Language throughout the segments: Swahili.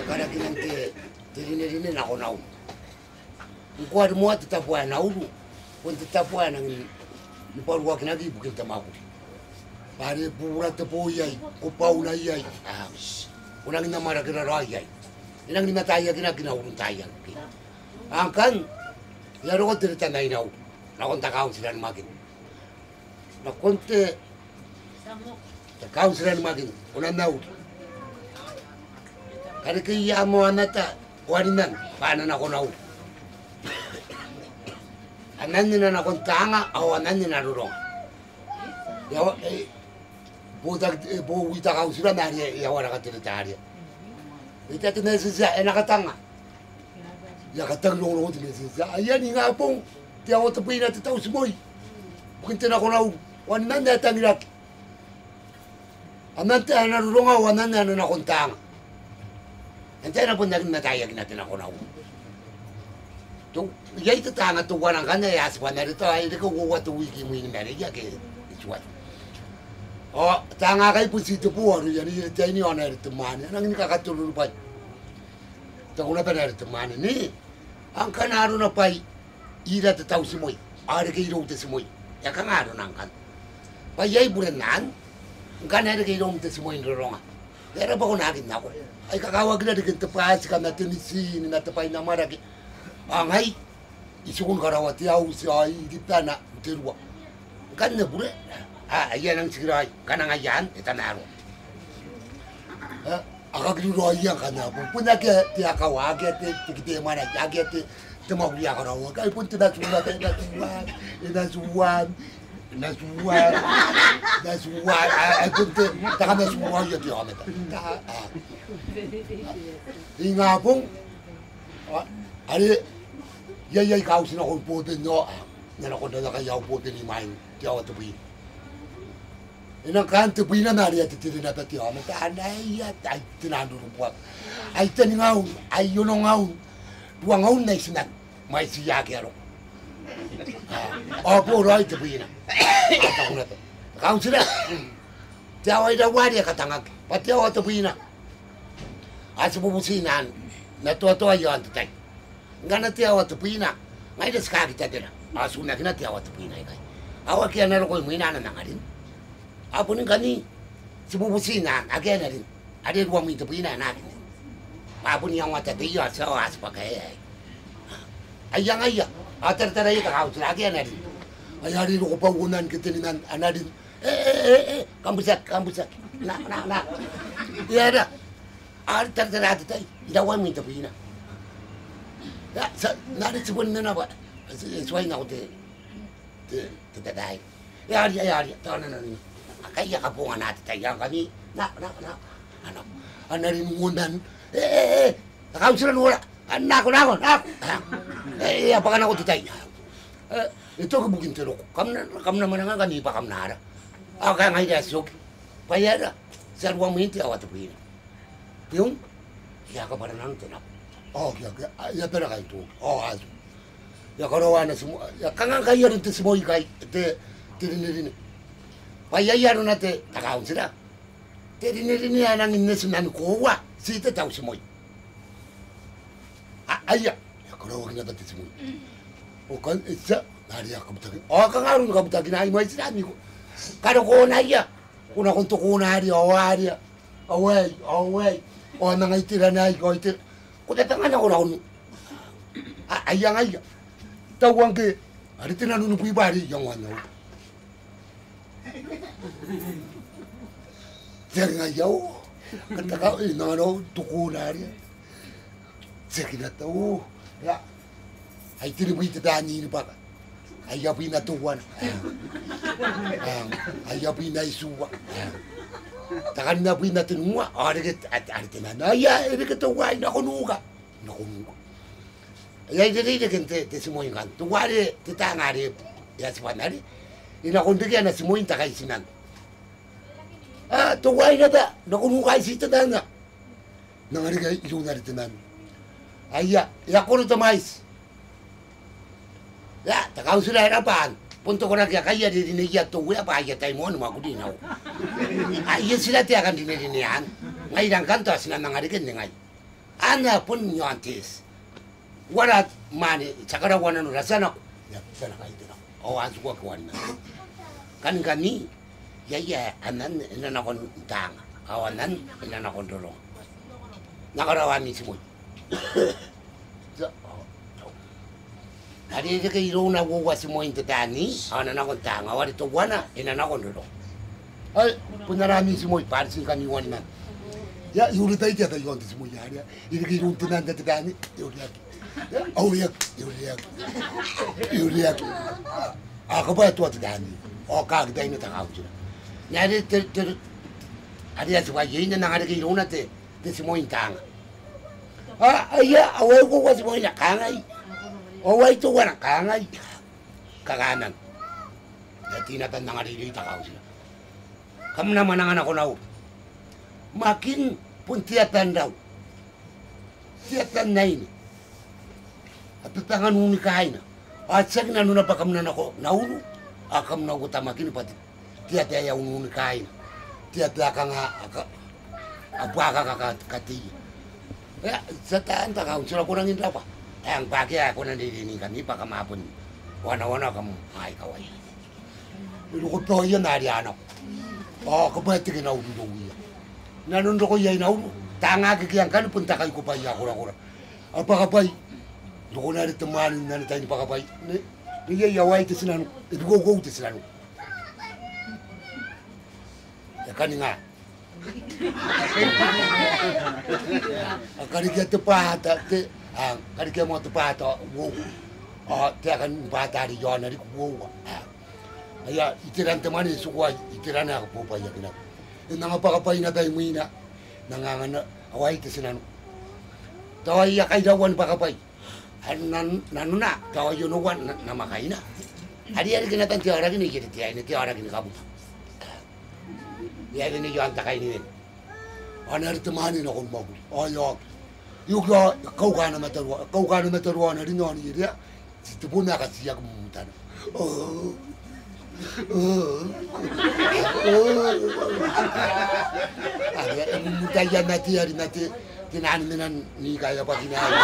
Kada kinante tirinirine na konau. Ko ada muat tetapuan nauru. Pun tetapuan nang ni paru kinagi bukin tamaku. Pare pura tepoyai, ko pauna yai. Unang ina mara kira rayai. Inang ni mataya kina urun tayang. Angkan ya ro tirita nai nau. Na konta kaunsilan makin. Na konte kaunsilan makin. Unan nau. Kada kiya mo anata warinan paana na konau. Ananina na kontanga au ananina rurong. Ya bo wita kaunsilan na ya wara katirita aria. Ita tinasisa enakatanga. Ya katang lolo tinasisa. Ayan nga pong tiya ko tapay na titaw simoy. Bukin na konau. Wanan na tangirak. Anante na rurong wanan na kontanga. Ante na po naging natayag natin ako na ulo. Yay ito tanga ito warang ka na yaswa na rito ay hindi ko kuwa ito wiki mo yung merigya kaya isuwat. O, tanga kayo po sito po ano yan, ito yung ano rito mani. Anong hindi kakatulong pa? Ito ko na pa na rito mani ni. Ang kanaro na pa ira tataw si moy. Ari kayo ito si moy. Ya kangaro na ang kan. Pa yay bulan naan. Ang kanaro kayo ito si moy nilolonga. Pero pa ko nagin na ako. Ay kakawag na rin tapay ka na tinisin na tapay na maraki. Angay, isukun karawati au si ay kita na tirwa. Kan na bure. Ayan ang siray. Kanang ayan, itanaro. Akagiro ayan ka na. Puna ke tiya kawag ete tikite mana agete temagri akarawag. Ay punta na sulat na suwan. Nasuwan. Ay punta taka na suwan yun tiya kami. Nga pong ari yay kau sina kon poten no na ko na kayaw poten ni main tiaw tubi ina kan tubi na nari at tirina ta tiaw mata anay at ay tinando rupuat ay taningaw ay yunongaw duangaw na isinan may siya kero opo right tubi na ata ko na to kau sina tiaw ay dawari katangag patiaw tubi na asububusinan na to ayon tay ngana tia watu pina ngai des ka kita dena asuna kina tia watu pina kai awa kia na ko muina na ngarin apu ni kani sibubu sina agena rin ade ruwa mi tu pina na kini apu ni yang wata dia sa as pakai ayang aya atar tarai ka haus lagi na rin ayari ko pa unan kitininan anadin kambusak na ya da atar tarai tai dawa mi tu pina ya, nari sebun mana apa? Sesuai ngau te dai. Ya, tahu nani. Kaya kapungan natin tayo kami. Nak. Anari mundan. Kau sudah nula. Nak. Apa kan aku tayo? Itu kebukin teruk. Kamu nama kan ipa kamu nara. Aku kan ngai dasuk. Payah seruang minti awat tuh. Yung, ya kapan nanti nak. Oh, ya pera kai tu. Oh, azu. Ya karawana semua. Ya kangang kaya rin semua kai te tirinirine. Paya ya ron ate takaun sila. Tirinirine anang innes nan kowa. Sita tau semua. Aya. Ya karawa kina tati semua. O kan isa nari akabutagi. O kangarun kabutagi na ay mai sila ni ko. Karo ko na ya. Kuna konto ko na ari awari. Away. O nang ay tiranay ko itir. Kuda tangan ako na kung ayang tawang ke ari tinanong pibari yang ano jangan ayaw kata kau nano tukunari sakit tahu ya ay tinibuy tadani ni baka ayaw pinatuwan ayaw pinaisuwa takan na po natin nga, ari tinanaya, iri ka tuway, nakunuga. Ay, hindi te simuin kan. Tuwari, titangari, yaswanari, inakundigyan na simuin takay sinan. Tuway na da, nakunuga ay sita na nga. Nangari ka ilong na ritinan. Ay, yakuno tamais. Ya, takaw sila harapan. Punto ko na kaya dininiya to ya pa ya tayo mo no makudinaw. Ay sila ti akan dininiyan. Ngai dan kanto sila nangariken ngai. Ana pun nyontis. Warat mani sakara wana no rasana. Ya sana kaito. O asu ko wana. Kan kami ya anan ina na kon tanga. Awanan ina na kon dolo. Nakarawani semua. Hari ini ke irona gua semua itu tani. Anak nak kontang, awal itu wana ina na kon dolo. Ay punarami semua parsi kami wana. Ya, yuri tayo kaya tayo konti semua ya. Ini kaya runtuh nanti tani. Yuri. Ako ba ito at tani? O kagday na takaw sila. Nyari ada suka yun na ngada kaya runa te semua intang. Iya, awal ko was semua na kangay. Awal itu wana kangay. Kaganan. Ya tinatan na ngada kaya takaw sila. Kamu naman ang anak ko na makin pun tiatan daw. Tiatan na ini. At tangan unikain na. At sag na nuna pa kam na nako nauno. Akam na uta makin pati. Tiata ya unikain. Tiata ka nga apa kati. Ya sa taan ta kaun sila kurangin daw pa. Ang pagi ako na didinigan ni pa kamapon. Wana kam ay kaway. Pero ko to yan ari anak. Kapag tingin ako dito. Nanon ko yay na ulo. Tanga kikiyang kan punta kay ko pa iya kura. Apakapay. Doko na rin tamanin na tayo ni pakapay. Niya yaway ito sinano. Idugo ito sinano. Ya kani nga. Kani kaya tepata. Kani kaya mo tepata. Tiya kan bata rin yun na rin kuwa. Aya itiran tamanin sukuwa. Itiran na ako po pa iya kinap. Nangapakapay na tayo muna. Nangangana, away ito sinano. Taway ya kay dawan pakapay. Nano na, taway yun uwan na makay na. Hari kinatan tiara gini, tiara gini kabut. Iya gini yung takay ni Win. Anar temanin akong magul. Ayak. Yung kau ka na mataruan na rin yun. Situpun na kasi siya kumutan. Mutayan nanti tinaninan ni kaya pa kinaya.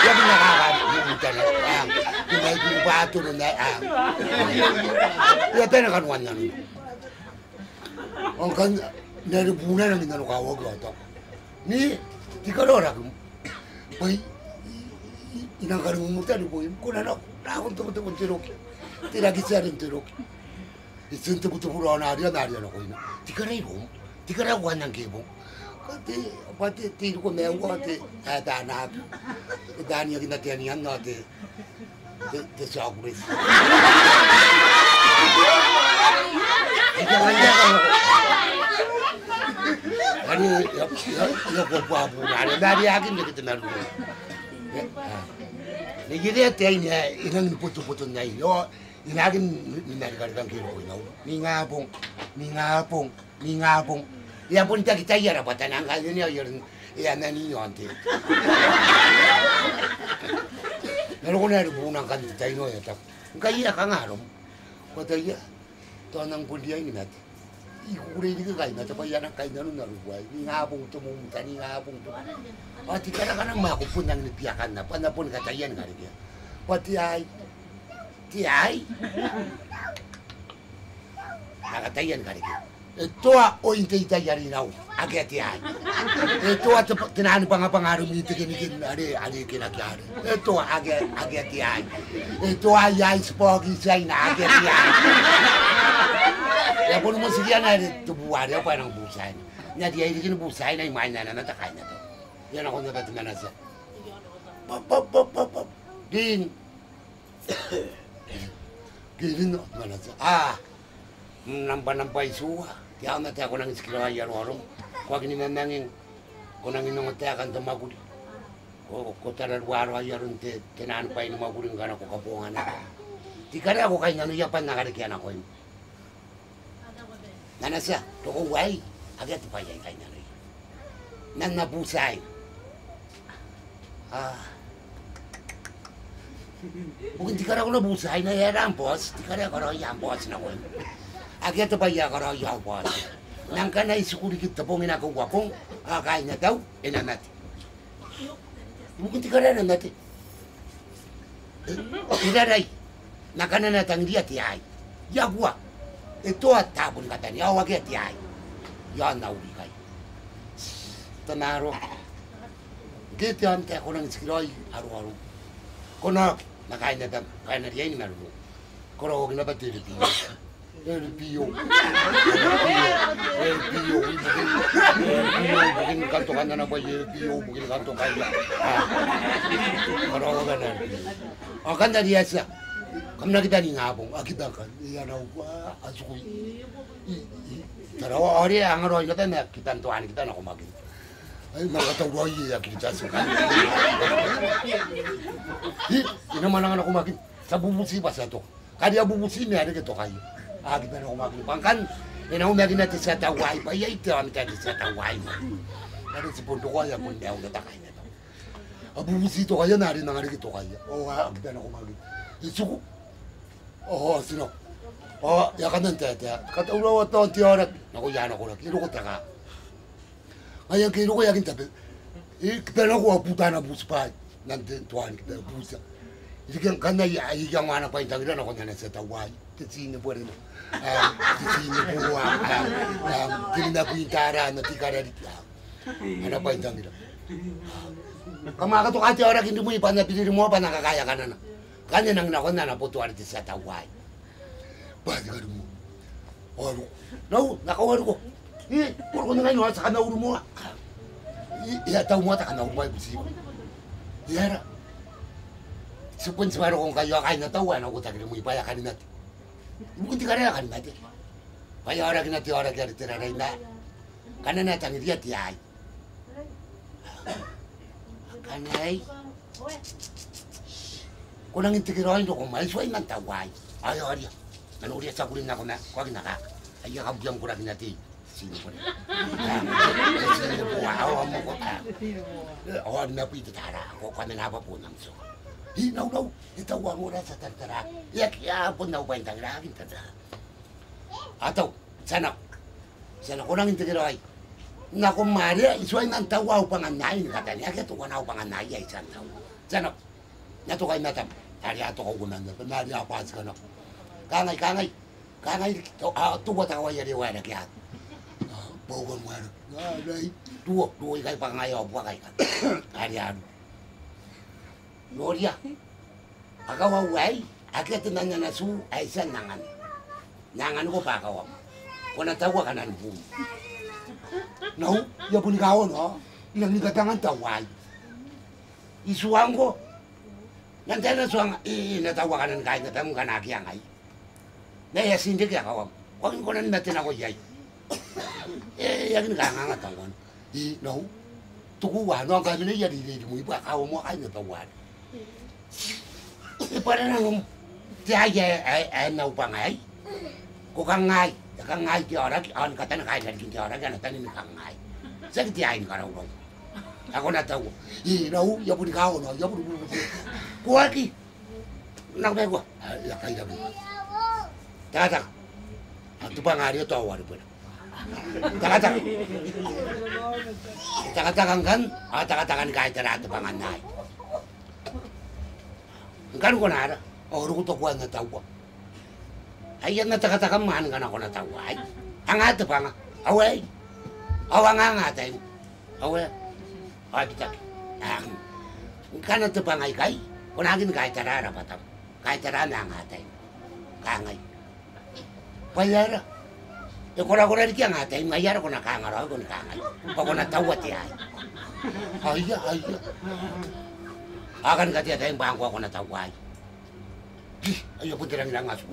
Yan ang nakakalimutan na pinaipinpato na yan tayo nakanuan na nun. Ang kan naripunan namin na nukawag ito. Ni, di ka lora kung inangkalimutan po yun. Kung ano, nakakong tumutupon tirok. Tiragisa rin tirok. Isinta ko tupuro na ako yun. Di ka na ibong. Di ka na kuhan ng kibong. Pati tiro ko mewa ati dana. Dani yung kinatianihan na ati. Te sakris. Di ka nga ka. Kani yung papapo na. Dari akin na kita naroon. Nagigit ay niya ilang puto-puto na yun. Inagin ninarikarikang kilo ko yun. Ni ngapong. Ya pun kita ya rapatan angkat ini ya nani yonte. Lalu kau nak bunang kan kita ini ya tak. Kaya kang arom. Kata ya, tanang pun dia ini nanti. Ikure ini kaya nanti apa ya nak kaya nanu naru buai. Ni ngapung tu mungkin ni ngapung tu. Pati kadang-kadang mah aku pun yang dipiakan na. Panda pun kata yan kali dia. Pati ay. Kata yan kali dia. Itoa o inte yari nau agati ay. Itoa tinahan pangapangarum ito kinikin ari kinakyari. Itoa agati ay. Itoa yay spogi say na agati ay. Ya pun mo siya na tubuari pa ng busay. Nya di ay dikin busay na imay na natakay na to. Yan ako natatingan na siya. Pop. Din. Gilin na siya. Nampan-nampay suwa. Kaya natin ako nang iskila yan warong. Huwag ninanangin ko nang inungateakan sa maguli. Ko tararwaro ayaron tinaan pa yung maguling ka na ko kapungan na. Di ka na ako kayo nanuyapan nakarikyan ako yun. Nanasa, toko way. Agad pa yan kayo nanuy. Nanabusay. Bukan di ka na ako nabusay na yan boss. Di ka na ako yan boss na ko yun. Agad pa yan ka na yan boss. Nang ka na isikuli kita pong inagawa kong kain na daw, inanati. mungkin tikarana nate irarai nakana tangiria tiai ya gua itu atabun katanya ya wage tiai ya nauri kai tanaro gitu ante kono nsikiroi aru kono nakaina tan kaina dia ini malu kono gina batiri el pio mungkin kanto kana na boy el pio mungkin kanto kaya kono gana akan dari asa kamna kita ni ngabong akita kan iya na upa asukui tarawa ori angaro kita na kita tuan kita na kumagin ay makatawa iya kita sukan ina manang na kumagin sa bubusi pa sa to kaya bubusi ni ada keto kayo kita na kumagin pangkan ina umagin natin sa tawai pa iya ito ang tayo sa tawai ada si punto ko ya pun daw na takay na to bubusi to kaya na rin ang kita kaya kita na kumagin isuko sino yakan tete kata ulo to tiora nako yana ko kiro ko taka ayan kiro ko yakin tabe kita na ko putana buspa nante tuan kita busa ikan kana ya yang mana pa intangira na ko na sa tawai titsine pore no titsine buwa tinda pintara na tikara ana pa intangira kama ka to kati ora kindu mo ipana piliri mo pa nakakaya kana na kanya nang nakona na puto arti sa tawai bagi kamu waru nau nakawaru ko puro ko ngayon sa kana uru mo iya tahu mo ta kana uru ba busi yara supun semaro kong kayo kay na tawa na ko tagri mo ipaya kanina mungkin tikara kanina ti kaya ora kinati ora kaya tirara ina kana na tangiria ti ay kanai kunang intikirain do ko mai suai nan tawai ayo aria nanu dia sakulin na ko na ko ginaka ay kabugyang ko rin natin sino ko sino po awa mo ko awa na po itara ko kami na pa po nang so naw itawa mo na sa tantara yak yapon na upay tangragin tada ataw sana ko nang intikirain na ko maria isuay nan tawa upang anay katanya kato ko na upang anay ay sana nato kay natam hari ato ko gunan na nari apas ka na kangay tuwa tawa yari wala kaya bogon wala ay tuwa kay pangayo buwa kay hari ano Noria akawa way akit nanya nasu ay san nangan ko pa akawa kung tawa ka na nubum no yapun kawo no ilang nikatangan taway isuang ko nanti na suang natawa ka na kahit natamu ka na akiyangay na sindi kaya kawam kung ko na natin ako yay yakin ka nga tawon no tukuwa no ang kami na yari mo iba kawam mo ay natawan para nang tiaya ay naupangay ko kangay ti ora an kata na kahit natin ti ora ka na tanin kangay sakit tiyain ka raw ako natawa no yapun kawo no yapun kuaki nak bego ya kai dabi tata tu pangari to awar pun tata kan kai tara tu panganai kan ko nara oru to ko na tawa ayan na tata man kan ako na tawa ay angat panga away awang tay away ay kita kan tu pangai kai kunagin kahit tarara patam kahit tarara na ngatay kangay payara kura rin kaya ngatay mayara ko nakangaraw ko nakangay pag ko natawat yan ay akan katiya tayong bangko ako nataway ayaw po tirang lang aso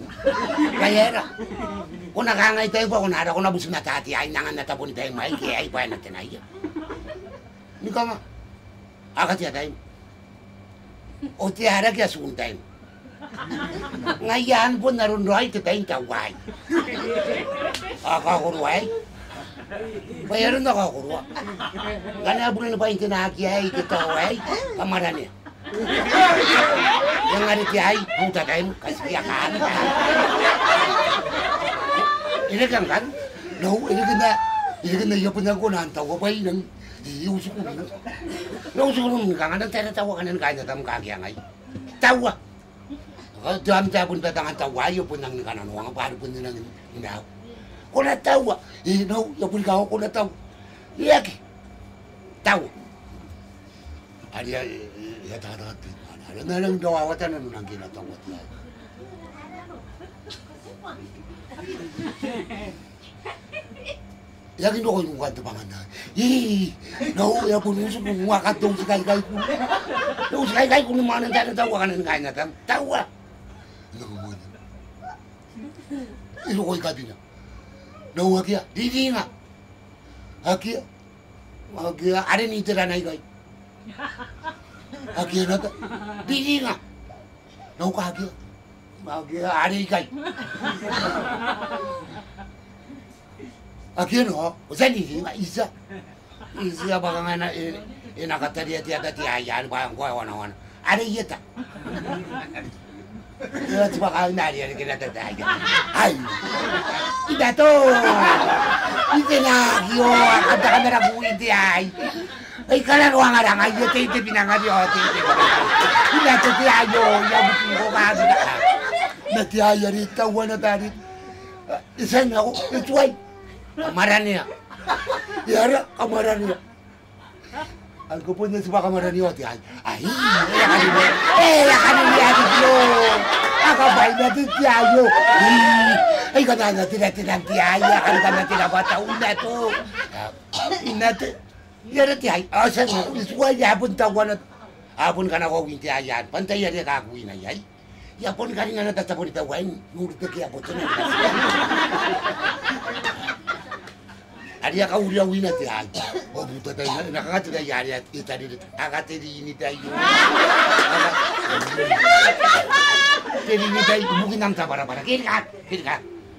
payara kung nakangay tayo pa kung nara ko nabusog na tati ay nangan natapon tayong may kaya ay pa yan natin ay hindi ka nga akatiya tayong o tiara kaya suntay ngayon po narunroy ito tayong taway akakurway bayaran na kakurwa ganyan po na pa yung tinakiyay kitaway kamaran niya yang ada tiay puta tayo kasi yakan ini kan no ini kena iya po na ko nantaw ko pa yun usukuru. No usukuru kangan tera tawa kanan kaya tam kaki angai. Tawa. Jam pun tangan tawa yo pun nang kanan wang paru pun nang indah. Kona tawa. No yo pun kau kona tawa. Iya ki. Tawa. Ada ya tarat. Ada nang doa watan nang kina tawa dia. Yakin ako yung kanta pangan na. Ya pun usuk muakat dong sekali-kali ku. Dong sekali-kali ku naman ang tawa kanan kaya na tam. Tawa. Naku mo niya. Ilo ko ikati na. Nau akia, didi nga. Akia. Akia, are ni tira na ikay. Akia na ta. Didi nga. Nau ka akia. Akia, are ikay. Akia no, usan ni nga isa. Isa baka nga na inakatariya tiada tiaya bang ko wana. Are yeta. Ya tiba kali nari ada kena tanya. Hai, ida to, ida lagi kata kamera bui tiai. Kalau ruang ada ngaji tete pinang ngaji tete. Ida to tiayo ya bukan kau kasi dah. Nanti ayah itu wana tadi. Isan aku itu ay kamarannya. Ya ada kamarannya. Aku punya sebuah kamar di hotel. Ya kan lihat itu. Aku baiknya tu tiayo. Katanya tidak tiaya kan tidak tahu ina tu. Ina tu. Ya ada tiaya. Asal itu aja pun tahu kan. Apun kan aku winti ayat. Pantai ada aku ina ya. Ya pun kan ina tak tahu ditawain. Nurut ke apa tu. Ada kau udah wina tiada. Oh buta tadi nak kata dah ya tadi agak tadi ini tayo. Tadi ini tayo mungkin nang bara-bara. Kira.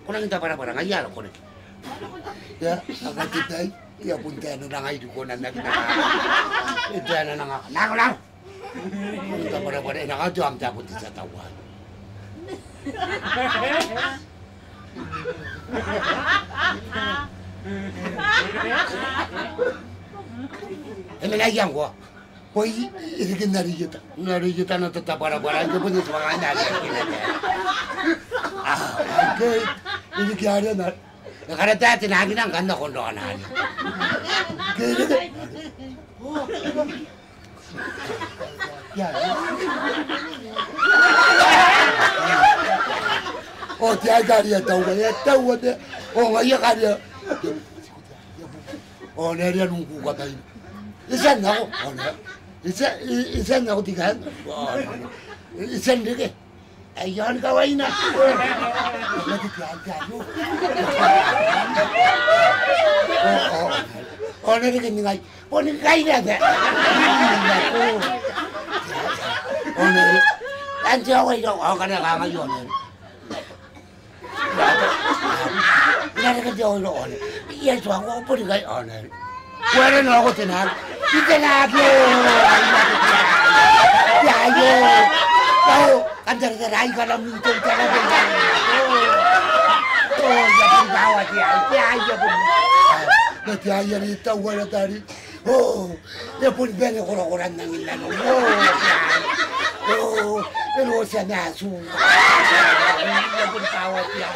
Kau nang bara-bara ngaya lah kau ni. Ya agak tadi ya pun tiada nang ayu kau nang nak. Tiada nang nak. Nang bara-bara nak aja am tak pun tidak tahu. Emelai yang gua, koi ini kan nari juta na tetap bara-bara itu pun semangat nari. Okay, ini kiara nari. Karena tadi lagi nang kanda kondo nari. Kira. Ya. Oh tiada dia tahu dia. Oh nggak dia. Oh nari nunggu kata ini. Isan ako, isan ako tigaan. Isan dike. Ayan kaway na. Nagtigaan tayo. Oh nari kaningay. Oh ningay na ba? Oh nari. Anjo ako ito. Oh kana ka ngayon. Nari ka diyo ito. Iyan so ako po ningay. Oh nari. Wala na ako tinag. Ito na ako. Yayo. Kau, kantar-karay ka lang mintum talaga. Oh, yapon bawat yan. Yayo po. Natiyaya rito, wala tari. Oh, yapon bene kuro-kuran ng ilan. Oh, pero siya naso. Yapon bawat yan.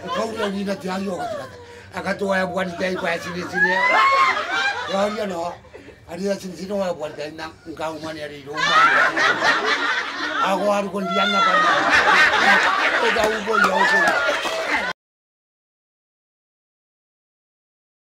Ikaw lang yung natiyayo kasi kata. Akatuwa yung buwan tayo pa sini-sini. Yan o. Ada sini-sini yung buwan tayo nang ikaw man yung rumah. Ako hari kon diyan na pa. Ikaw po yung